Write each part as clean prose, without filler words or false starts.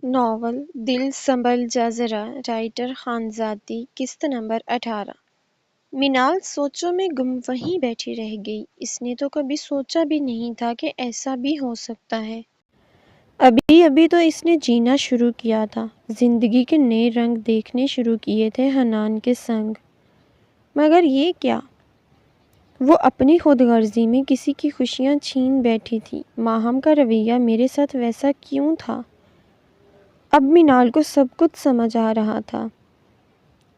Novel دل سنبھل جا ذرا، رائٹر خانزادی، قسط نمبر 18۔ مینال سوچوں میں گم وہیں بیٹھی رہ گئی۔ اس نے تو کبھی سوچا بھی نہیں تھا کہ ایسا بھی ہو سکتا ہے۔ ابھی ابھی تو اس نے جینا شروع کیا تھا، زندگی کے نئے رنگ دیکھنے شروع کیے تھے حنان کے سنگ، مگر یہ کیا؟ وہ اپنی خود غرضی میں کسی کی خوشیاں چھین بیٹھی تھی۔ ماہم کا رویہ میرے ساتھ ویسا کیوں تھا؟ اب مینال کو سب کچھ سمجھ آ رہا تھا۔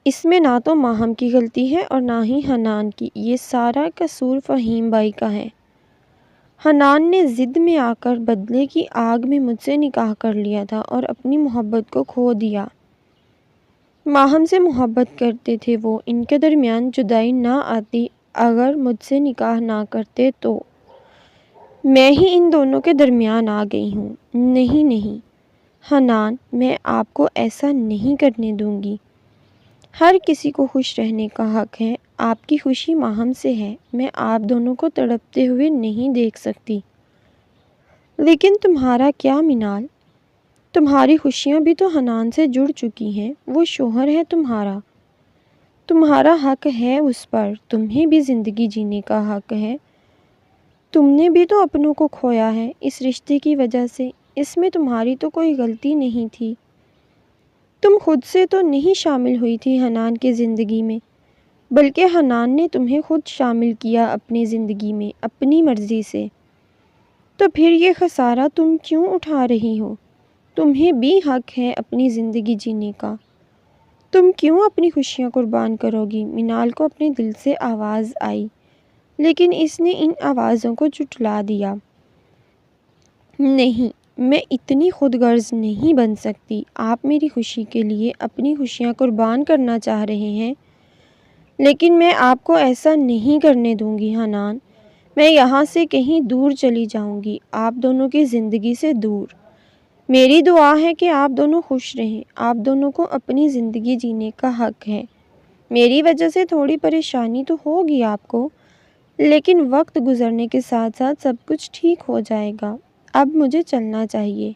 اس میں نہ تو ماہم کی غلطی ہے اور نہ ہی حنان کی، یہ سارا قصور فہیم بھائی کا ہے۔ حنان نے ضد میں آ کر بدلے کی آگ میں مجھ سے نکاح کر لیا تھا اور اپنی محبت کو کھو دیا۔ ماہم سے محبت کرتے تھے وہ، ان کے درمیان جدائی نہ آتی اگر مجھ سے نکاح نہ کرتے تو۔ میں ہی ان دونوں کے درمیان آ گئی ہوں۔ نہیں نہیں حنان، میں آپ کو ایسا نہیں کرنے دوں گی۔ ہر کسی کو خوش رہنے کا حق ہے، آپ کی خوشی ماہم سے ہے، میں آپ دونوں کو تڑپتے ہوئے نہیں دیکھ سکتی۔ لیکن تمہارا کیا مینال؟ تمہاری خوشیاں بھی تو حنان سے جڑ چکی ہیں، وہ شوہر ہے تمہارا، تمہارا حق ہے اس پر، تمہیں بھی زندگی جینے کا حق ہے۔ تم نے بھی تو اپنوں کو کھویا ہے اس رشتے کی وجہ سے، اس میں تمہاری تو کوئی غلطی نہیں تھی۔ تم خود سے تو نہیں شامل ہوئی تھی حنان کی زندگی میں، بلکہ حنان نے تمہیں خود شامل کیا اپنی زندگی میں اپنی مرضی سے۔ تو پھر یہ خسارہ تم کیوں اٹھا رہی ہو؟ تمہیں بھی حق ہے اپنی زندگی جینے کا، تم کیوں اپنی خوشیاں قربان کرو گی؟ مینال کو اپنے دل سے آواز آئی، لیکن اس نے ان آوازوں کو جھٹلا دیا۔ نہیں، میں اتنی خود غرض نہیں بن سکتی۔ آپ میری خوشی کے لیے اپنی خوشیاں قربان کرنا چاہ رہے ہیں، لیکن میں آپ کو ایسا نہیں کرنے دوں گی حنان۔ میں یہاں سے کہیں دور چلی جاؤں گی، آپ دونوں کی زندگی سے دور۔ میری دعا ہے کہ آپ دونوں خوش رہیں، آپ دونوں کو اپنی زندگی جینے کا حق ہے۔ میری وجہ سے تھوڑی پریشانی تو ہوگی آپ کو، لیکن وقت گزرنے کے ساتھ ساتھ سب کچھ ٹھیک ہو جائے گا۔ اب مجھے چلنا چاہیے۔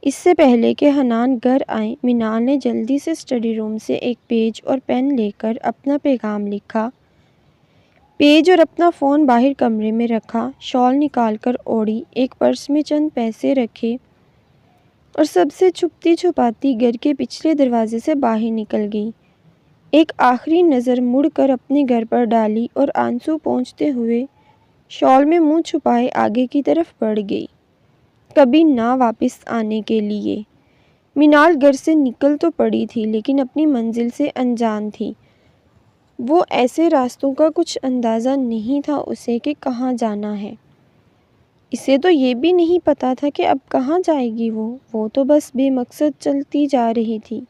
اس سے پہلے کہ حنان گھر آئیں، مینال نے جلدی سے اسٹڈی روم سے ایک پیج اور پین لے کر اپنا پیغام لکھا۔ پیج اور اپنا فون باہر کمرے میں رکھا، شال نکال کر اوڑھی، ایک پرس میں چند پیسے رکھے اور سب سے چھپتی چھپاتی گھر کے پچھلے دروازے سے باہر نکل گئی۔ ایک آخری نظر مڑ کر اپنے گھر پر ڈالی اور آنسو پونچھتے ہوئے شال میں منہ چھپائے آگے کی طرف بڑھ گئی، کبھی نہ واپس آنے کے لیے۔ مینال گھر سے نکل تو پڑی تھی لیکن اپنی منزل سے انجان تھی۔ وہ ایسے راستوں کا کچھ اندازہ نہیں تھا اسے کہ کہاں جانا ہے۔ اسے تو یہ بھی نہیں پتا تھا کہ اب کہاں جائے گی وہ تو بس بے مقصد چلتی جا رہی تھی۔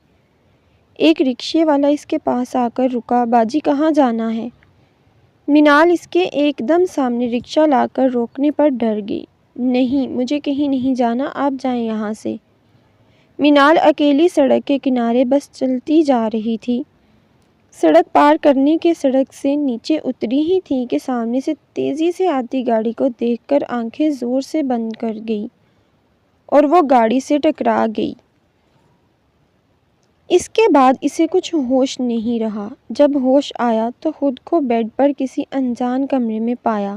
ایک رکشے والا اس کے پاس آ کر رکا۔ باجی کہاں جانا ہے؟ مینال اس کے ایک دم سامنے رکشہ لا کر روکنے پر ڈر گئی۔ نہیں، مجھے کہیں نہیں جانا، آپ جائیں یہاں سے۔ مینال اکیلی سڑک کے کنارے بس چلتی جا رہی تھی۔ سڑک پار کرنے کے سڑک سے نیچے اتری ہی تھی کہ سامنے سے تیزی سے آتی گاڑی کو دیکھ کر آنکھیں زور سے بند کر گئی اور وہ گاڑی سے ٹکرا گئی۔ اس کے بعد اسے کچھ ہوش نہیں رہا۔ جب ہوش آیا تو خود کو بیڈ پر کسی انجان کمرے میں پایا۔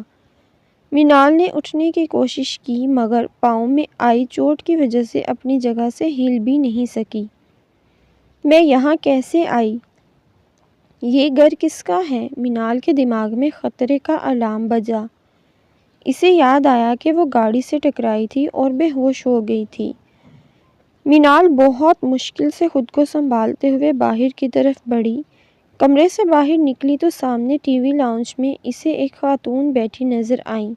مینال نے اٹھنے کی کوشش کی مگر پاؤں میں آئی چوٹ کی وجہ سے اپنی جگہ سے ہل بھی نہیں سکی۔ میں یہاں کیسے آئی؟ یہ گھر کس کا ہے؟ مینال کے دماغ میں خطرے کا الارم بجا۔ اسے یاد آیا کہ وہ گاڑی سے ٹکرائی تھی اور بے ہوش ہو گئی تھی۔ مینال بہت مشکل سے خود کو سنبھالتے ہوئے باہر کی طرف بڑھی۔ کمرے سے باہر نکلی تو سامنے ٹی وی لاؤنج میں اسے ایک خاتون بیٹھی نظر آئیں۔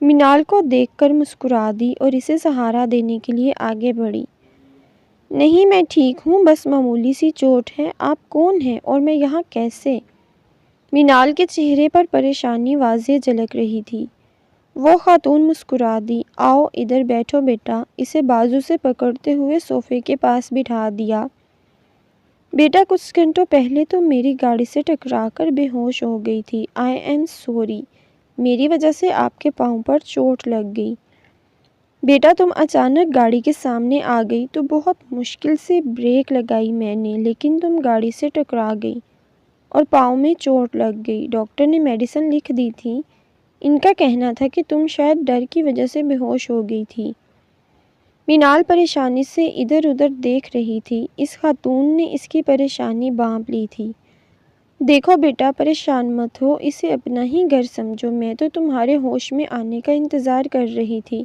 مینال کو دیکھ کر مسکرا دی اور اسے سہارا دینے کے لیے آگے بڑھی۔ نہیں، میں ٹھیک ہوں، بس معمولی سی چوٹ ہے۔ آپ کون ہیں اور میں یہاں کیسے؟ مینال کے چہرے پر پریشانی واضح جھلک رہی تھی۔ وہ خاتون مسکرا دی۔ آؤ ادھر بیٹھو بیٹا، اسے بازو سے پکڑتے ہوئے صوفے کے پاس بٹھا دیا۔ بیٹا کچھ گھنٹوں پہلے تو میری گاڑی سے ٹکرا کر بے ہوش ہو گئی تھی۔ آئی ایم سوری، میری وجہ سے آپ کے پاؤں پر چوٹ لگ گئی۔ بیٹا تم اچانک گاڑی کے سامنے آ گئی تو بہت مشکل سے بریک لگائی میں نے، لیکن تم گاڑی سے ٹکرا گئی اور پاؤں میں چوٹ لگ گئی۔ ڈاکٹر نے میڈیسن لکھ دی تھی۔ ان کا کہنا تھا کہ تم شاید ڈر کی وجہ سے بے ہوش ہو گئی تھی۔ مینال پریشانی سے ادھر ادھر دیکھ رہی تھی۔ اس خاتون نے اس کی پریشانی بانپ لی تھی۔ دیکھو بیٹا، پریشان مت ہو، اسے اپنا ہی گھر سمجھو۔ میں تو تمہارے ہوش میں آنے کا انتظار کر رہی تھی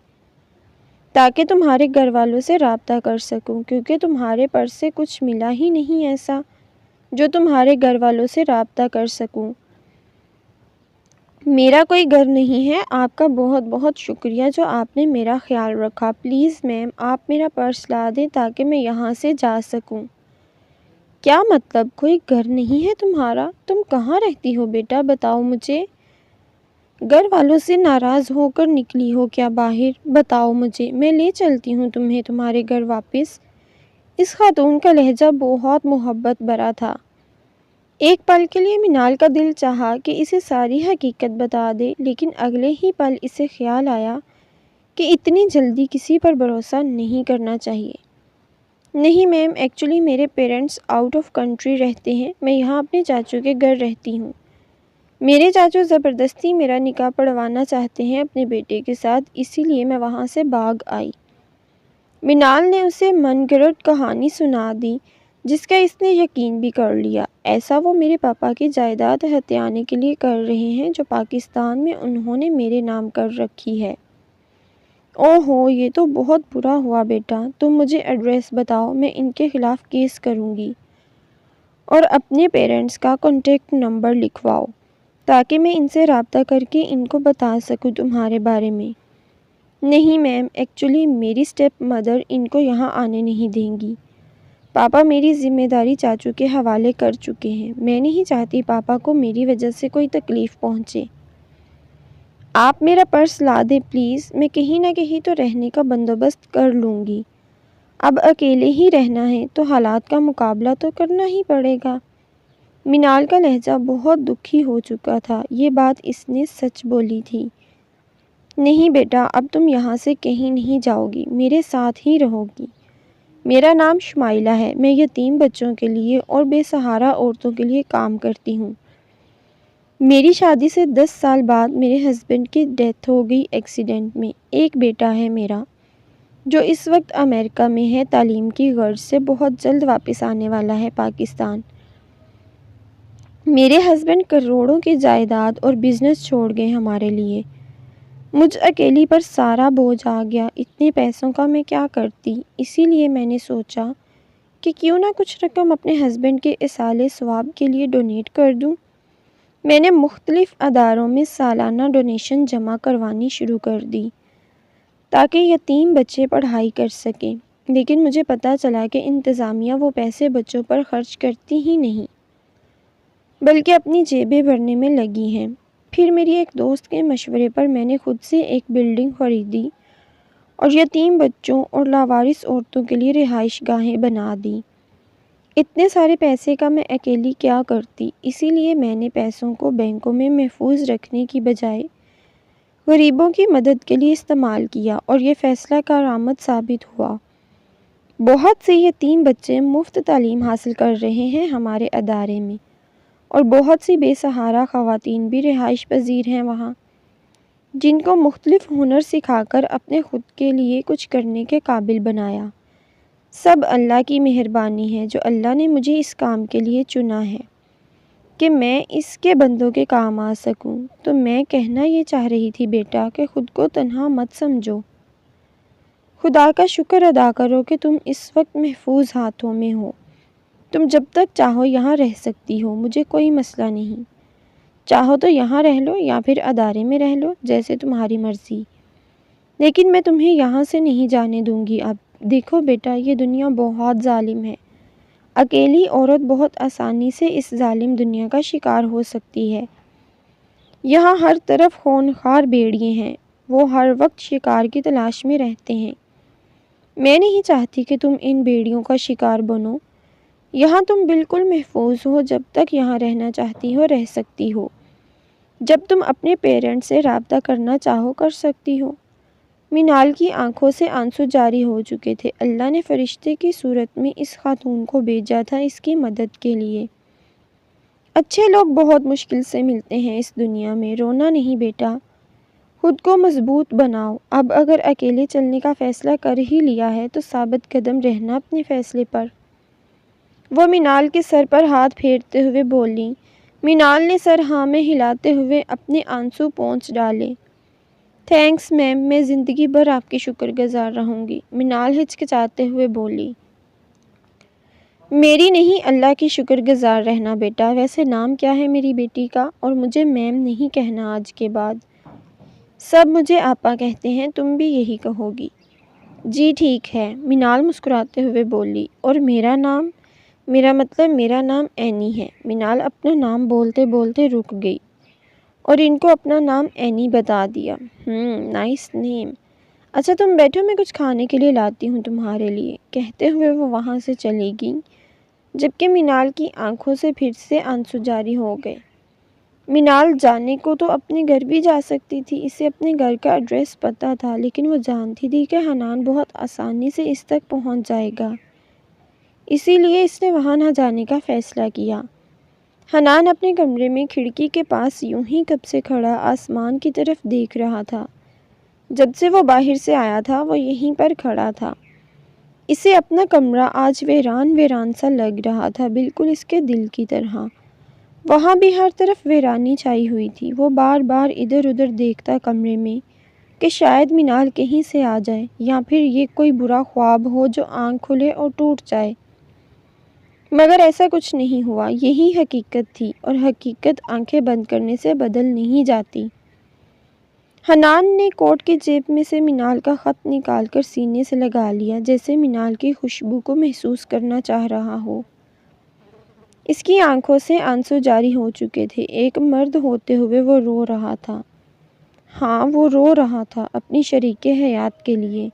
تاکہ تمہارے گھر والوں سے رابطہ کر سکوں، کیونکہ تمہارے پرس سے کچھ ملا ہی نہیں ایسا جو تمہارے گھر والوں سے رابطہ کر سکوں۔ میرا کوئی گھر نہیں ہے۔ آپ کا بہت بہت شکریہ جو آپ نے میرا خیال رکھا۔ پلیز میم، آپ میرا پرس لا دیں تاکہ میں یہاں سے جا سکوں۔ کیا مطلب کوئی گھر نہیں ہے تمہارا؟ تم کہاں رہتی ہو بیٹا، بتاؤ مجھے۔ گھر والوں سے ناراض ہو کر نکلی ہو کیا باہر؟ بتاؤ مجھے، میں لے چلتی ہوں تمہیں تمہارے گھر واپس۔ اس خاتون کا لہجہ بہت محبت بھرا تھا۔ ایک پل کے لیے مینال کا دل چاہا کہ اسے ساری حقیقت بتا دے، لیکن اگلے ہی پل اسے خیال آیا کہ اتنی جلدی کسی پر بھروسہ نہیں کرنا چاہیے۔ نہیں میم، ایکچولی میرے پیرنٹس آؤٹ آف کنٹری رہتے ہیں، میں یہاں اپنے چاچو کے گھر رہتی ہوں۔ میرے چاچو زبردستی میرا نکاح پڑھوانا چاہتے ہیں اپنے بیٹے کے ساتھ، اسی لیے میں وہاں سے بھاگ آئی۔ مینال نے اسے من گھڑت کہانی سنا دی جس کا اس نے یقین بھی کر لیا۔ ایسا وہ میرے پاپا کی جائیداد ہتھیانے کے لیے کر رہے ہیں جو پاکستان میں انہوں نے میرے نام کر رکھی ہے۔ اوہو، یہ تو بہت برا ہوا بیٹا۔ تم مجھے ایڈریس بتاؤ، میں ان کے خلاف کیس کروں گی، اور اپنے پیرنٹس کا کانٹیکٹ نمبر لکھواؤ تاکہ میں ان سے رابطہ کر کے ان کو بتا سکوں تمہارے بارے میں۔ نہیں میم، ایکچولی میری اسٹیپ مدر ان کو یہاں آنے نہیں دیں گی۔ پاپا میری ذمہ داری چاچو کے حوالے کر چکے ہیں۔ میں نہیں چاہتی پاپا کو میری وجہ سے کوئی تکلیف پہنچے۔ آپ میرا پرس لا دیں پلیز، میں کہیں نہ کہیں تو رہنے کا بندوبست کر لوں گی۔ اب اکیلے ہی رہنا ہے تو حالات کا مقابلہ تو کرنا ہی پڑے گا۔ مینال کا لہجہ بہت دکھی ہو چکا تھا۔ یہ بات اس نے سچ بولی تھی۔ نہیں بیٹا، اب تم یہاں سے کہیں نہیں جاؤ گی، میرے ساتھ ہی رہو گی۔ میرا نام شمائلہ ہے، میں یتیم بچوں کے لیے اور بے سہارا عورتوں کے لیے کام کرتی ہوں۔ میری شادی سے 10 سال بعد میرے ہسبینڈ کی ڈیتھ ہو گئی ایکسیڈنٹ میں۔ ایک بیٹا ہے میرا جو اس وقت امریکہ میں ہے تعلیم کی غرض سے، بہت جلد واپس آنے والا ہے پاکستان۔ میرے ہسبینڈ کروڑوں کی جائیداد اور بزنس چھوڑ گئے ہمارے لیے۔ مجھ اکیلی پر سارا بوجھ آ گیا۔ اتنے پیسوں کا میں کیا کرتی؟ اسی لیے میں نے سوچا کہ کیوں نہ کچھ رقم اپنے ہسبینڈ کے ایصال ثواب کے لیے ڈونیٹ کر دوں۔ میں نے مختلف اداروں میں سالانہ ڈونیشن جمع کروانی شروع کر دی تاکہ یتیم بچے پڑھائی کر سکیں، لیکن مجھے پتہ چلا کہ انتظامیہ وہ پیسے بچوں پر خرچ کرتی ہی نہیں بلکہ اپنی جیبیں بھرنے میں لگی ہیں۔ پھر میری ایک دوست کے مشورے پر میں نے خود سے ایک بلڈنگ خریدی اور یتیم بچوں اور لاوارث عورتوں کے لیے رہائش گاہیں بنا دیں۔ اتنے سارے پیسے کا میں اکیلی کیا کرتی، اسی لیے میں نے پیسوں کو بینکوں میں محفوظ رکھنے کی بجائے غریبوں کی مدد کے لیے استعمال کیا، اور یہ فیصلہ کارآمد ثابت ہوا۔ بہت سے یتیم بچے مفت تعلیم حاصل کر رہے ہیں ہمارے ادارے میں، اور بہت سی بے سہارا خواتین بھی رہائش پذیر ہیں وہاں، جن کو مختلف ہنر سکھا کر اپنے خود کے لیے کچھ کرنے کے قابل بنایا۔ سب اللہ کی مہربانی ہے جو اللہ نے مجھے اس کام کے لیے چنا ہے کہ میں اس کے بندوں کے کام آ سکوں۔ تو میں کہنا یہ چاہ رہی تھی بیٹا کہ خود کو تنہا مت سمجھو۔ خدا کا شکر ادا کرو کہ تم اس وقت محفوظ ہاتھوں میں ہو۔ تم جب تک چاہو یہاں رہ سکتی ہو، مجھے کوئی مسئلہ نہیں۔ چاہو تو یہاں رہ لو یا پھر ادارے میں رہ لو، جیسے تمہاری مرضی، لیکن میں تمہیں یہاں سے نہیں جانے دوں گی اب۔ دیکھو بیٹا، یہ دنیا بہت ظالم ہے۔ اکیلی عورت بہت آسانی سے اس ظالم دنیا کا شکار ہو سکتی ہے۔ یہاں ہر طرف خونخوار بھیڑیے ہیں، وہ ہر وقت شکار کی تلاش میں رہتے ہیں۔ میں نہیں چاہتی کہ تم ان بھیڑیوں کا شکار بنو۔ یہاں تم بالکل محفوظ ہو، جب تک یہاں رہنا چاہتی ہو رہ سکتی ہو۔ جب تم اپنے پیرنٹس سے رابطہ کرنا چاہو کر سکتی ہو۔ منال کی آنکھوں سے آنسو جاری ہو چکے تھے۔ اللہ نے فرشتے کی صورت میں اس خاتون کو بھیجا تھا اس کی مدد کے لیے۔ اچھے لوگ بہت مشکل سے ملتے ہیں اس دنیا میں۔ رونا نہیں بیٹا، خود کو مضبوط بناؤ۔ اب اگر اکیلے چلنے کا فیصلہ کر ہی لیا ہے تو ثابت قدم رہنا اپنے فیصلے پر۔ وہ منال کے سر پر ہاتھ پھیرتے ہوئے بولی۔ منال نے سر ہاں میں ہلاتے ہوئے اپنے آنسو پونچھ ڈالے۔ تھینکس میم، میں زندگی بھر آپ کی شکر گزار رہوں گی، منال ہچکچاتے ہوئے بولی۔ میری نہیں، اللہ کی شکر گزار رہنا بیٹا۔ ویسے نام کیا ہے میری بیٹی کا؟ اور مجھے میم نہیں کہنا آج کے بعد۔ سب مجھے آپا کہتے ہیں، تم بھی یہی کہو گی؟ جی ٹھیک ہے، منال مسکراتے ہوئے بولی۔ اور میرا نام؟ میرا مطلب میرا نام اینی ہے۔ منال اپنا نام بولتے بولتے رک گئی اور ان کو اپنا نام اینی بتا دیا۔ نائس نیم۔ اچھا تم بیٹھو، میں کچھ کھانے کے لیے لاتی ہوں تمہارے لیے، کہتے ہوئے وہ وہاں سے چلی گئی، جبکہ منال کی آنکھوں سے پھر سے آنسو جاری ہو گئے۔ منال جانے کو تو اپنے گھر بھی جا سکتی تھی، اسے اپنے گھر کا ایڈریس پتہ تھا، لیکن وہ جانتی تھی کہ حنان بہت آسانی سے اس تک پہنچ جائے گا، اسی لیے اس نے وہاں نہ جانے کا فیصلہ کیا۔ حنان اپنے کمرے میں کھڑکی کے پاس یوں ہی کب سے کھڑا آسمان کی طرف دیکھ رہا تھا۔ جب سے وہ باہر سے آیا تھا وہ یہیں پر کھڑا تھا۔ اسے اپنا کمرہ آج ویران ویران سا لگ رہا تھا، بالکل اس کے دل کی طرح۔ وہاں بھی ہر طرف ویرانی چھائی ہوئی تھی۔ وہ بار بار ادھر ادھر دیکھتا کمرے میں کہ شاید منال کہیں سے آ جائے، یا پھر یہ کوئی برا خواب ہو جو آنکھ کھلے اور ٹوٹ جائے، مگر ایسا کچھ نہیں ہوا۔ یہی حقیقت تھی، اور حقیقت آنکھیں بند کرنے سے بدل نہیں جاتی۔ حنان نے کوٹ کی جیب میں سے منال کا خط نکال کر سینے سے لگا لیا، جیسے منال کی خوشبو کو محسوس کرنا چاہ رہا ہو۔ اس کی آنکھوں سے آنسو جاری ہو چکے تھے۔ ایک مرد ہوتے ہوئے وہ رو رہا تھا۔ ہاں وہ رو رہا تھا اپنی شریک حیات کے لیے۔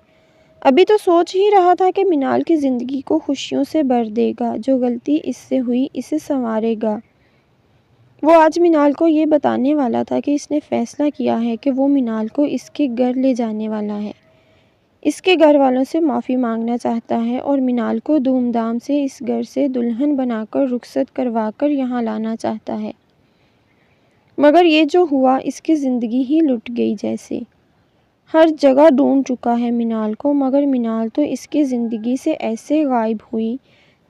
ابھی تو سوچ ہی رہا تھا کہ منال کی زندگی کو خوشیوں سے بھر دے گا، جو غلطی اس سے ہوئی اسے سنوارے گا۔ وہ آج منال کو یہ بتانے والا تھا کہ اس نے فیصلہ کیا ہے کہ وہ منال کو اس کے گھر لے جانے والا ہے، اس کے گھر والوں سے معافی مانگنا چاہتا ہے اور منال کو دھوم دھام سے اس گھر سے دلہن بنا کر رخصت کروا کر یہاں لانا چاہتا ہے۔ مگر یہ جو ہوا، اس کی زندگی ہی لٹ گئی جیسے۔ ہر جگہ ڈھونڈ چکا ہے منال کو، مگر منال تو اس کی زندگی سے ایسے غائب ہوئی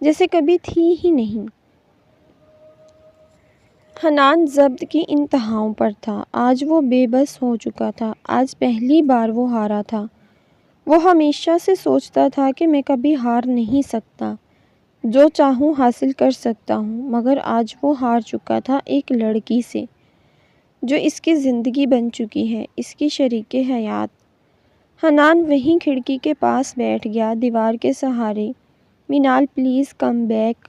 جیسے کبھی تھی ہی نہیں۔ حنان ضبط کی انتہاؤں پر تھا۔ آج وہ بے بس ہو چکا تھا۔ آج پہلی بار وہ ہارا تھا۔ وہ ہمیشہ سے سوچتا تھا کہ میں کبھی ہار نہیں سکتا، جو چاہوں حاصل کر سکتا ہوں، مگر آج وہ ہار چکا تھا ایک لڑکی سے، جو اس کی زندگی بن چکی ہے، اس کی شریک حیات۔ حنان وہیں کھڑکی کے پاس بیٹھ گیا، دیوار کے سہارے۔ Manal please come back,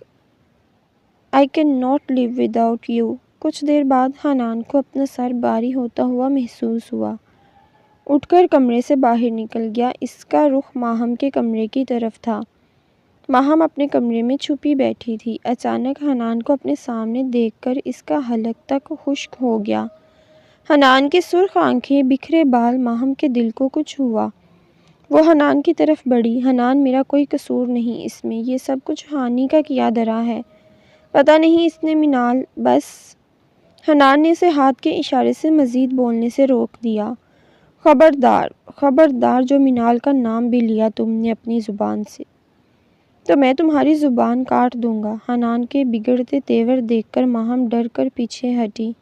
I can not leave without you. کچھ دیر بعد حنان کو اپنا سر بھاری ہوتا ہوا محسوس ہوا۔ اٹھ کر کمرے سے باہر نکل گیا۔ اس کا رخ ماہم کے کمرے کی طرف تھا۔ ماہم اپنے کمرے میں چھپی بیٹھی تھی۔ اچانک حنان کو اپنے سامنے دیکھ کر اس کا حلق تک خشک ہو گیا۔ حنان کی سرخ آنکھیں، بکھرے بال، ماہم کے دل کو کچھ ہوا۔ وہ حنان کی طرف بڑھی۔ حنان، میرا کوئی قصور نہیں اس میں، یہ سب کچھ ہانی کا کیا دھرا ہے، پتہ نہیں اس نے منال۔ بس۔ حنان نے اسے ہاتھ کے اشارے سے مزید بولنے سے روک دیا۔ خبردار، خبردار، جو منال کا نام بھی لیا تم نے اپنی زبان سے تو میں تمہاری زبان کاٹ دوں گا۔ حنان کے بگڑتے تیور دیکھ کر ماہم ڈر کر پیچھے ہٹی۔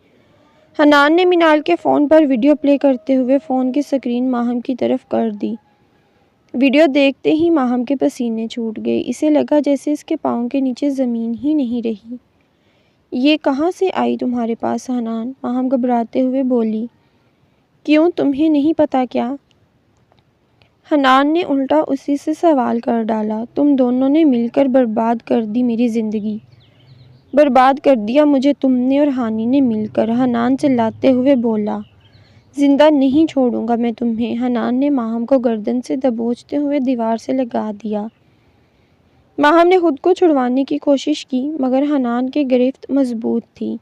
حنان نے منال کے فون پر ویڈیو پلے کرتے ہوئے فون کی سکرین ماہم کی طرف کر دی۔ ویڈیو دیکھتے ہی ماہم کے پسینے چھوٹ گئے۔ اسے لگا جیسے اس کے پاؤں کے نیچے زمین ہی نہیں رہی۔ یہ کہاں سے آئی تمہارے پاس حنان؟ ماہم گھبراتے ہوئے بولی۔ کیوں، تمہیں نہیں پتا کیا؟ حنان نے الٹا اسی سے سوال کر ڈالا۔ تم دونوں نے مل کر برباد کر دی میری زندگی، برباد کر دیا مجھے تم نے اور ہانی نے مل کر، حنان چلاتے ہوئے بولا۔ زندہ نہیں چھوڑوں گا میں تمہیں، حنان نے ماہم کو گردن سے دبوچتے ہوئے دیوار سے لگا دیا۔ ماہم نے خود کو چھڑوانے کی کوشش کی، مگر حنان کی گرفت مضبوط تھی۔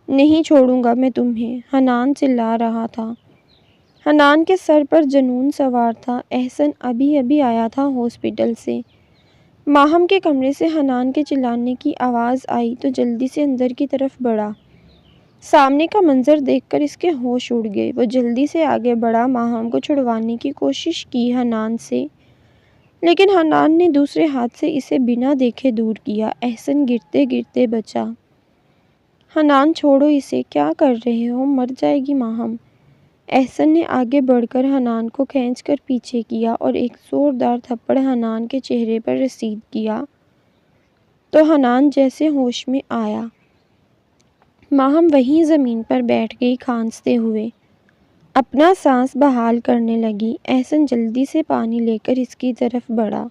نہیں چھوڑوں گا میں تمہیں، حنان چلا رہا تھا۔ حنان کے سر پر جنون سوار تھا۔ احسن ابھی ابھی آیا تھا ہاسپٹل سے۔ ماہم کے کمرے سے حنان کے چلانے کی آواز آئی تو جلدی سے اندر کی طرف بڑھا۔ سامنے کا منظر دیکھ کر اس کے ہوش اڑ گئے۔ وہ جلدی سے آگے بڑھا، ماہم کو چھڑوانے کی کوشش کی حنان سے، لیکن حنان نے دوسرے ہاتھ سے اسے بنا دیکھے دور کیا۔ احسن گرتے گرتے بچا۔ حنان چھوڑو اسے، کیا کر رہے ہو، مر جائے گی ماہم۔ احسن نے آگے بڑھ کر حنان کو کھینچ کر پیچھے کیا اور ایک زوردار تھپڑ حنان کے چہرے پر رسید کیا تو حنان جیسے ہوش میں آیا۔ ماہم وہیں زمین پر بیٹھ گئی کھانستے ہوئے، اپنا سانس بحال کرنے لگی۔ احسن جلدی سے پانی لے کر اس کی طرف بڑھا،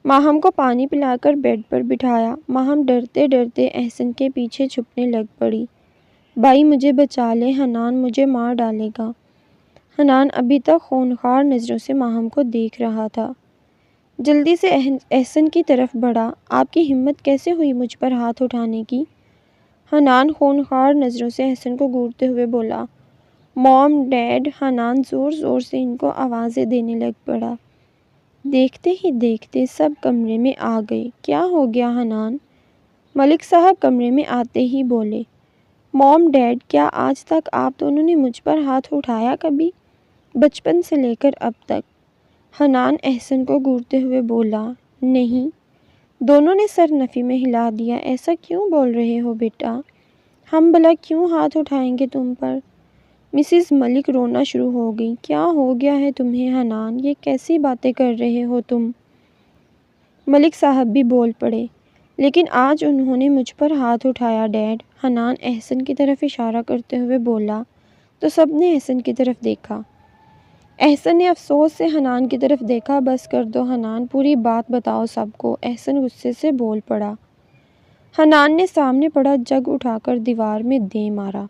ماہم کو پانی پلا کر بیڈ پر بٹھایا۔ ماہم ڈرتے ڈرتے احسن کے پیچھے چھپنے لگ پڑی۔ بھائی مجھے بچا لے، حنان مجھے مار ڈالے گا۔ حنان ابھی تک خونخوار نظروں سے ماہم کو دیکھ رہا تھا۔ جلدی سے احسن کی طرف بڑھا، آپ کی ہمت کیسے ہوئی مجھ پر ہاتھ اٹھانے کی؟ حنان خونخوار نظروں سے احسن کو گھورتے ہوئے بولا، موم، ڈیڈ۔ حنان زور زور سے ان کو آوازیں دینے لگ پڑا۔ دیکھتے ہی دیکھتے سب کمرے میں آ گئے۔ کیا ہو گیا حنان؟ ملک صاحب کمرے میں آتے ہی بولے، موم، ڈیڈ، کیا آج تک آپ دونوں نے مجھ پر ہاتھ اٹھایا کبھی؟ بچپن سے لے کر اب تک؟ حنان احسن کو گھورتے ہوئے بولا، نہیں۔ دونوں نے سر نفی میں ہلا دیا۔ ایسا کیوں بول رہے ہو بیٹا؟ ہم بھلا کیوں ہاتھ اٹھائیں گے تم پر؟ مسز ملک رونا شروع ہو گئی۔ کیا ہو گیا ہے تمہیں حنان، یہ کیسی باتیں کر رہے ہو تم؟ ملک صاحب بھی بول پڑے، لیکن آج انہوں نے مجھ پر ہاتھ اٹھایا ڈیڈ۔ حنان احسن کی طرف اشارہ کرتے ہوئے بولا تو سب نے احسن کی طرف دیکھا۔ احسن نے افسوس سے حنان کی طرف دیکھا۔ بس کر دو حنان، پوری بات بتاؤ سب کو، احسن غصے سے بول پڑا۔ حنان نے سامنے پڑا جگ اٹھا کر دیوار میں دے مارا۔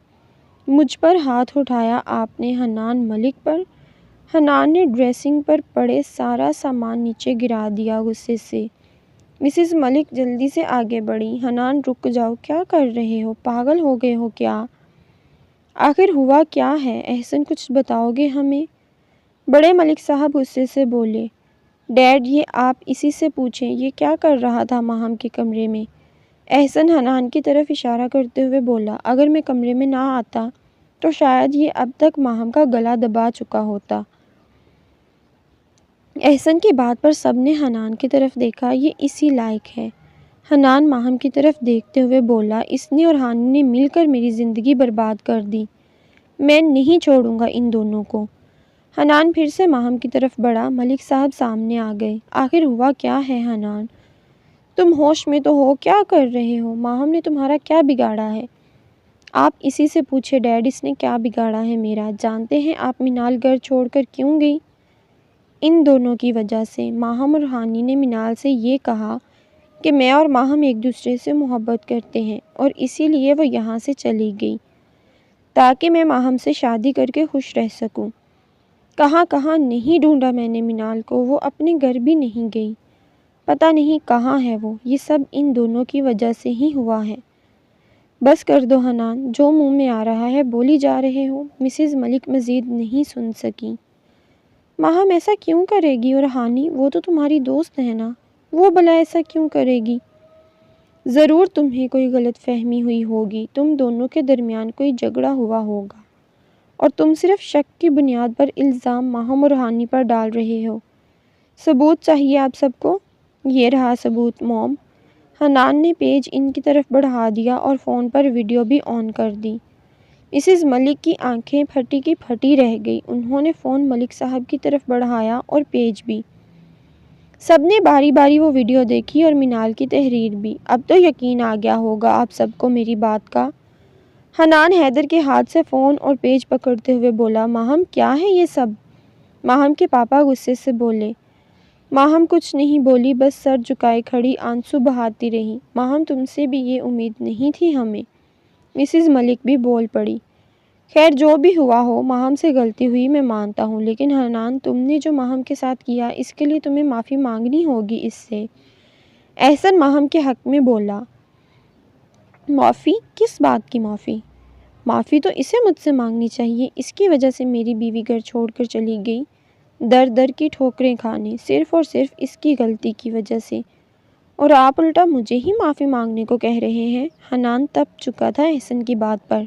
مجھ پر ہاتھ اٹھایا آپ نے، حنان ملک پر؟ حنان نے ڈریسنگ پر پڑے سارا سامان نیچے گرا دیا غصے سے۔ مسز ملک جلدی سے آگے بڑھی، حنان رک جاؤ، کیا کر رہے ہو، پاگل ہو گئے ہو کیا؟ آخر ہوا کیا ہے، احسن کچھ بتاؤ گے ہمیں؟ بڑے ملک صاحب غصے سے بولے، ڈیڈ یہ آپ اسی سے پوچھیں، یہ کیا کر رہا تھا ماہم کے کمرے میں؟ احسن حنان کی طرف اشارہ کرتے ہوئے بولا، اگر میں کمرے میں نہ آتا تو شاید یہ اب تک ماہم کا گلا دبا چکا ہوتا۔ احسن کی بات پر سب نے حنان کی طرف دیکھا، یہ اسی لائق ہے۔ حنان ماہم کی طرف دیکھتے ہوئے بولا، اس نے اور ہانی نے مل کر میری زندگی برباد کر دی، میں نہیں چھوڑوں گا ان دونوں کو۔ حنان پھر سے ماہم کی طرف بڑھا۔ ملک صاحب سامنے آ گئے۔ آخر ہوا کیا ہے حنان؟ تم ہوش میں تو ہو، کیا کر رہے ہو؟ ماہم نے تمہارا کیا بگاڑا ہے؟ آپ اسی سے پوچھے ڈیڈ، اس نے کیا بگاڑا ہے میرا؟ جانتے ہیں آپ منال گھر چھوڑ کر کیوں گئی؟ ان دونوں کی وجہ سے۔ ماہم اور ہانی نے منال سے یہ کہا کہ میں اور ماہم ایک دوسرے سے محبت کرتے ہیں اور اسی لیے وہ یہاں سے چلی گئی تاکہ میں ماہم سے شادی کر کے خوش رہ سکوں۔ کہاں کہاں نہیں ڈھونڈا میں نے منال کو، وہ اپنے گھر بھی نہیں گئی، پتہ نہیں کہاں ہے وہ۔ یہ سب ان دونوں کی وجہ سے ہی ہوا ہے۔ بس کر دو حنان، جو منہ میں آ رہا ہے بولی جا رہے ہو۔ مسز ملک مزید نہیں سن سکی۔ ماہم ایسا کیوں کرے گی؟ اور ہانی، وہ تو تمہاری دوست ہے نا، وہ بھلا ایسا کیوں کرے گی؟ ضرور تمہیں کوئی غلط فہمی ہوئی ہوگی، تم دونوں کے درمیان کوئی جھگڑا ہوا ہوگا اور تم صرف شک کی بنیاد پر الزام ماہم اور ہانی پر ڈال رہے ہو۔ ثبوت چاہیے آپ سب کو؟ یہ رہا ثبوت موم۔ حنان نے پیج ان کی طرف بڑھا دیا اور فون پر ویڈیو بھی آن کر دی۔ مسز ملک کی آنکھیں پھٹی کی پھٹی رہ گئی۔ انہوں نے فون ملک صاحب کی طرف بڑھایا اور پیج بھی۔ سب نے باری باری وہ ویڈیو دیکھی اور منال کی تحریر بھی۔ اب تو یقین آ گیا ہوگا آپ سب کو میری بات کا۔ حنان حیدر کے ہاتھ سے فون اور پیج پکڑتے ہوئے بولا، ماہم کیا ہے یہ سب؟ ماہم کے پاپا غصے سے بولے۔ ماہم کچھ نہیں بولی، بس سر جھکائے کھڑی آنسو بہاتی رہی۔ ماہم تم سے بھی یہ امید نہیں تھی ہمیں۔ مسز ملک بھی بول پڑی، خیر جو بھی ہوا ہو، ماہم سے غلطی ہوئی میں مانتا ہوں، لیکن حنان تم نے جو ماہم کے ساتھ کیا اس کے لیے تمہیں معافی مانگنی ہوگی اس سے۔ احسن ماہم کے حق میں بولا، معافی؟ کس بات کی معافی؟ معافی تو اسے مجھ سے مانگنی چاہیے، اس کی وجہ سے میری بیوی گھر چھوڑ کر چلی گئی، در در کی ٹھوکریں کھانے، صرف اور صرف اس کی غلطی کی وجہ سے، اور آپ الٹا مجھے ہی معافی مانگنے کو کہہ رہے ہیں۔ حنان تپ چکا تھا احسن کی بات پر۔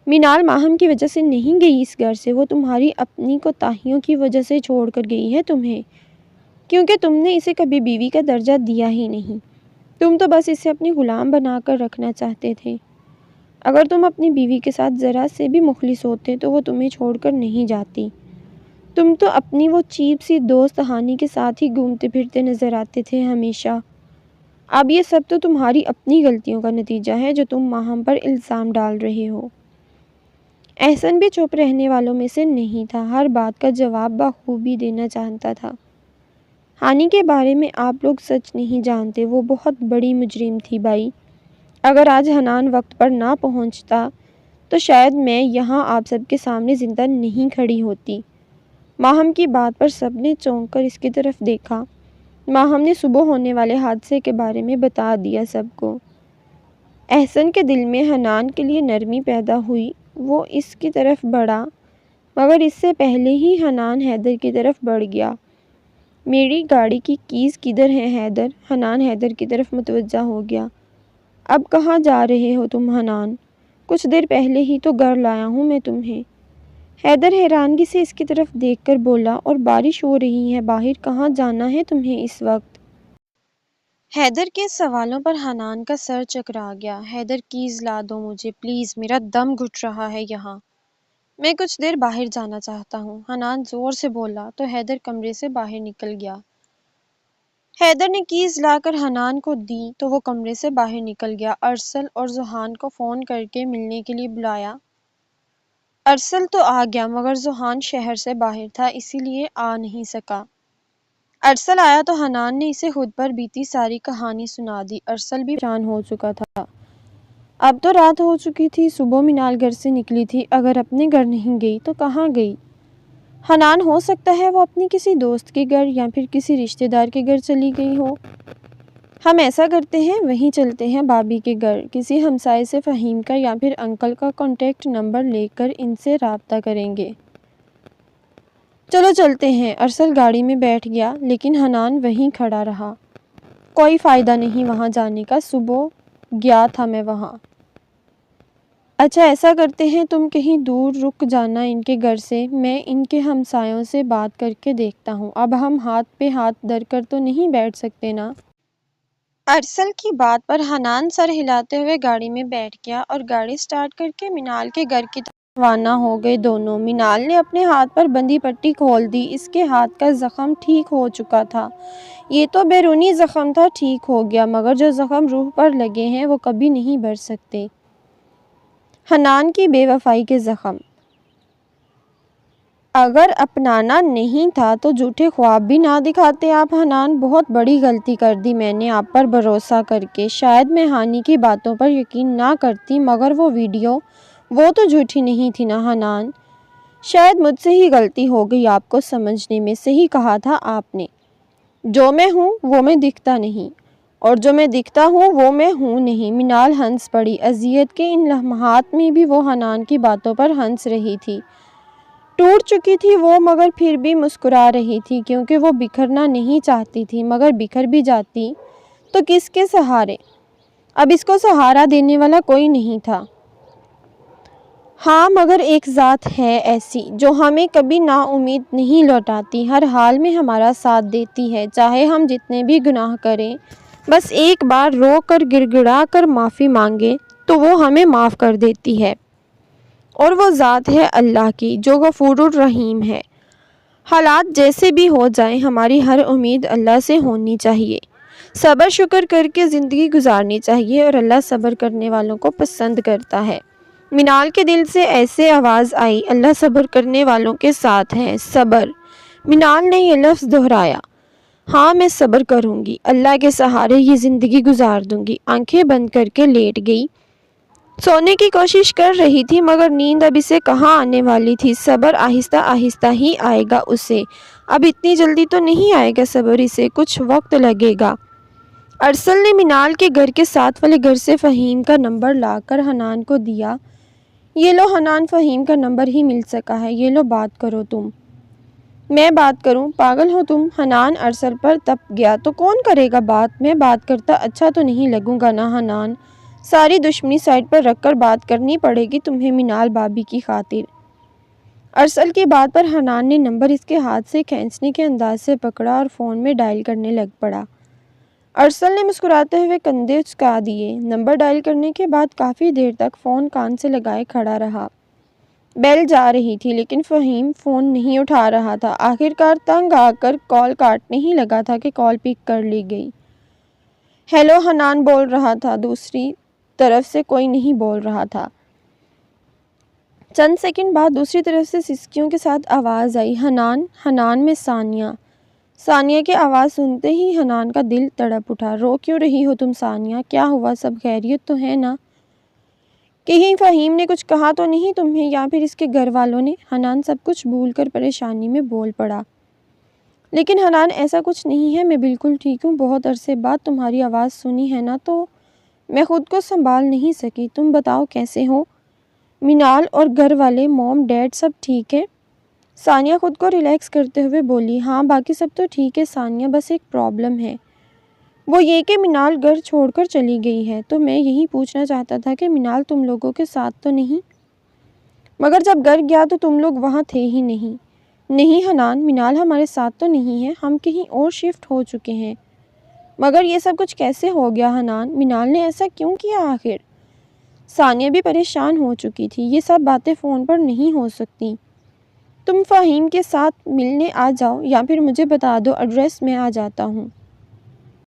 مینال ماہم کی وجہ سے نہیں گئی اس گھر سے، وہ تمہاری اپنی کوتاہیوں کی وجہ سے چھوڑ کر گئی ہے تمہیں، کیونکہ تم نے اسے کبھی بیوی کا درجہ دیا ہی نہیں، تم تو بس اسے اپنی غلام بنا کر رکھنا چاہتے تھے۔ اگر تم اپنی بیوی کے ساتھ ذرا سے بھی مخلص ہوتے تو وہ تمہیں چھوڑ کر نہیں جاتی، تم تو اپنی وہ چیپ سی دوست ہانی کے ساتھ ہی گھومتے پھرتے نظر آتے تھے ہمیشہ۔ اب یہ سب تو تمہاری اپنی غلطیوں کا نتیجہ ہے جو تم ماہم پر الزام ڈال رہے ہو۔ احسن بھی چپ رہنے والوں میں سے نہیں تھا، ہر بات کا جواب بخوبی دینا چاہتا تھا۔ ہانی کے بارے میں آپ لوگ سچ نہیں جانتے، وہ بہت بڑی مجرم تھی بھائی۔ اگر آج حنان وقت پر نہ پہنچتا تو شاید میں یہاں آپ سب کے سامنے زندہ نہیں کھڑی ہوتی۔ ماہم کی بات پر سب نے چونک کر اس کی طرف دیکھا۔ ماہم نے صبح ہونے والے حادثے کے بارے میں بتا دیا سب کو۔ احسن کے دل میں حنان کے لیے نرمی پیدا ہوئی، وہ اس کی طرف بڑھا، مگر اس سے پہلے ہی حنان حیدر کی طرف بڑھ گیا۔ میری گاڑی کی کیز کدھر ہیں حیدر؟ حنان حیدر کی طرف متوجہ ہو گیا۔ اب کہاں جا رہے ہو تم حنان؟ کچھ دیر پہلے ہی تو گھر لایا ہوں میں تمہیں۔ حیدر حیرانگی سے اس کی طرف دیکھ کر بولا، اور بارش ہو رہی ہے باہر، کہاں جانا ہے تمہیں اس وقت؟ حیدر کے سوالوں پر حنان کا سر چکرا گیا۔ حیدر کیز لا دو مجھے پلیز، میرا دم گھٹ رہا ہے یہاں، میں کچھ دیر باہر جانا چاہتا ہوں، حنان زور سے بولا تو حیدر کمرے سے باہر نکل گیا۔ حیدر نے کیز لا کر حنان کو دی تو وہ کمرے سے باہر نکل گیا۔ ارسل اور ذوحان کو فون کر کے ملنے کے لیے بلایا۔ ارسل تو آ گیا مگر ذوحان شہر سے باہر تھا، اسی لیے آ نہیں سکا۔ ارسل آیا تو حنان نے اسے خود پر بیتی ساری کہانی سنا دی۔ ارسل بھی پریشان ہو چکا تھا، اب تو رات ہو چکی تھی، صبح مینال گھر سے نکلی تھی، اگر اپنے گھر نہیں گئی تو کہاں گئی؟ حنان ہو سکتا ہے وہ اپنی کسی دوست کے گھر یا پھر کسی رشتہ دار کے گھر چلی گئی ہو۔ ہم ایسا کرتے ہیں، وہیں چلتے ہیں بابی کے گھر، کسی ہمسائے سے فہیم کا یا پھر انکل کا کانٹیکٹ نمبر لے کر ان سے رابطہ کریں گے۔ چلو چلتے ہیں۔ ارسل گاڑی میں بیٹھ گیا، لیکن حنان وہیں کھڑا رہا۔ کوئی فائدہ نہیں وہاں جانے کا، صبح گیا تھا میں وہاں۔ اچھا ایسا کرتے ہیں، تم کہیں دور رک جانا ان کے گھر سے، میں ان کے ہمسایوں سے بات کر کے دیکھتا ہوں، اب ہم ہاتھ پہ ہاتھ دھر کر تو نہیں بیٹھ سکتے نا۔ ارسل کی بات پر حنان سر ہلاتے ہوئے گاڑی میں بیٹھ گیا اور گاڑی سٹارٹ کر کے مینال کے گھر کی طرف روانہ ہو گئے دونوں۔ مینال نے اپنے ہاتھ پر بندھی پٹی کھول دی، اس کے ہاتھ کا زخم ٹھیک ہو چکا تھا۔ یہ تو بیرونی زخم تھا، ٹھیک ہو گیا، مگر جو زخم روح پر لگے ہیں وہ کبھی نہیں بھر سکتے۔ حنان کی بے وفائی کے زخم۔ اگر اپنانا نہیں تھا تو جھوٹے خواب بھی نہ دکھاتے آپ حنان، بہت بڑی غلطی کر دی میں نے آپ پر بھروسہ کر کے، شاید میں ہانی کی باتوں پر یقین نہ کرتی، مگر وہ ویڈیو وہ تو جھوٹی نہیں تھی نا حنان، شاید مجھ سے ہی غلطی ہو گئی آپ کو سمجھنے میں، صحیح کہا تھا آپ نے، جو میں ہوں وہ میں دکھتا نہیں، اور جو میں دکھتا ہوں وہ میں ہوں نہیں۔ مینال ہنس پڑی، اذیت کے ان لمحات میں بھی وہ حنان کی باتوں پر ہنس رہی تھی، ٹوٹ چکی تھی وہ مگر پھر بھی مسکرا رہی تھی، کیونکہ وہ بکھرنا نہیں چاہتی تھی، مگر بکھر بھی جاتی تو کس کے سہارے؟ اب اس کو سہارا دینے والا کوئی نہیں تھا۔ ہاں مگر ایک ذات ہے ایسی جو ہمیں کبھی نا امید نہیں لوٹاتی، ہر حال میں ہمارا ساتھ دیتی ہے، چاہے ہم جتنے بھی گناہ کریں، بس ایک بار رو کر گڑ گڑا کر معافی مانگے تو وہ ہمیں معاف کر دیتی ہے، اور وہ ذات ہے اللہ کی جو غفور الرحیم ہے۔ حالات جیسے بھی ہو جائیں، ہماری ہر امید اللہ سے ہونی چاہیے، صبر شکر کر کے زندگی گزارنی چاہیے، اور اللہ صبر کرنے والوں کو پسند کرتا ہے۔ مینال کے دل سے ایسے آواز آئی، اللہ صبر کرنے والوں کے ساتھ ہے، صبر۔ مینال نے یہ لفظ دہرایا، ہاں میں صبر کروں گی، اللہ کے سہارے یہ زندگی گزار دوں گی۔ آنکھیں بند کر کے لیٹ گئی، سونے کی کوشش کر رہی تھی مگر نیند اب اسے کہاں آنے والی تھی، صبر آہستہ آہستہ ہی آئے گا اسے، اب اتنی جلدی تو نہیں آئے گا صبر، اسے کچھ وقت لگے گا۔ ارسل نے مینال کے گھر کے ساتھ والے گھر سے فہیم کا نمبر لا کر حنان کو دیا، یہ لو حنان، فہیم کا نمبر ہی مل سکا ہے، یہ لو بات کرو تم۔ میں بات کروں؟ پاگل ہو تم؟ حنان ارسل پر تپ گیا۔ تو کون کرے گا بات؟ میں بات کرتا اچھا تو نہیں لگوں گا نا حنان؟ ساری دشمنی سائڈ پر رکھ کر بات کرنی پڑے گی تمہیں منال بھابی کی خاطر۔ ارسل کی بات پر حنان نے نمبر اس کے ہاتھ سے کھینچنے کے انداز سے پکڑا اور فون میں ڈائل کرنے لگ پڑا۔ ارسل نے مسکراتے ہوئے کندھے اچکا دیے۔ نمبر ڈائل کرنے کے بعد کافی دیر تک فون کان سے لگائے کھڑا رہا۔ بیل جا رہی تھی لیکن فہیم فون نہیں اٹھا رہا تھا۔ آخرکار تنگ آ کر کال کاٹنے ہی لگا تھا کہ کال پک کر لی گئی۔ ہیلو حنان بول رہا تھا، دوسری طرف سے کوئی نہیں بول رہا تھا۔ چند سیکنڈ بعد دوسری طرف سے سسکیوں کے ساتھ آواز آئی، حنان؟ حنان میں ثانیہ۔ ثانیہ کی آواز سنتے ہی حنان کا دل تڑپ اٹھا۔ رو کیوں رہی ہو تم ثانیہ؟ کیا ہوا؟ سب خیریت تو ہے نا؟ کہیں فہیم نے کچھ کہا تو نہیں تمہیں یا پھر اس کے گھر والوں نے؟ حنان سب کچھ بھول کر پریشانی میں بول پڑا۔ لیکن حنان ایسا کچھ نہیں ہے، میں بالکل ٹھیک ہوں۔ بہت عرصے بعد تمہاری آواز سنی ہے نا تو میں خود کو سنبھال نہیں سکی۔ تم بتاؤ کیسے ہو؟ منال اور گھر والے، موم ڈیڈ سب ٹھیک ہے؟ ثانیہ خود کو ریلیکس کرتے ہوئے بولی۔ ہاں باقی سب تو ٹھیک ہے ثانیہ، بس ایک پرابلم ہے، وہ یہ کہ منال گھر چھوڑ کر چلی گئی ہے۔ تو میں یہی پوچھنا چاہتا تھا کہ منال تم لوگوں کے ساتھ تو نہیں؟ مگر جب گھر گیا تو تم لوگ وہاں تھے ہی نہیں۔ نہیں حنان، منال ہمارے ساتھ تو نہیں ہے، ہم کہیں اور شفٹ ہو چکے ہیں۔ مگر یہ سب کچھ کیسے ہو گیا حنان؟ منال نے ایسا کیوں کیا آخر؟ ثانیہ بھی پریشان ہو چکی تھی۔ یہ سب باتیں فون پر نہیں ہو سکتی۔ تم فہیم کے ساتھ ملنے آ جاؤ یا پھر مجھے بتا دو ایڈریس، میں آ جاتا ہوں۔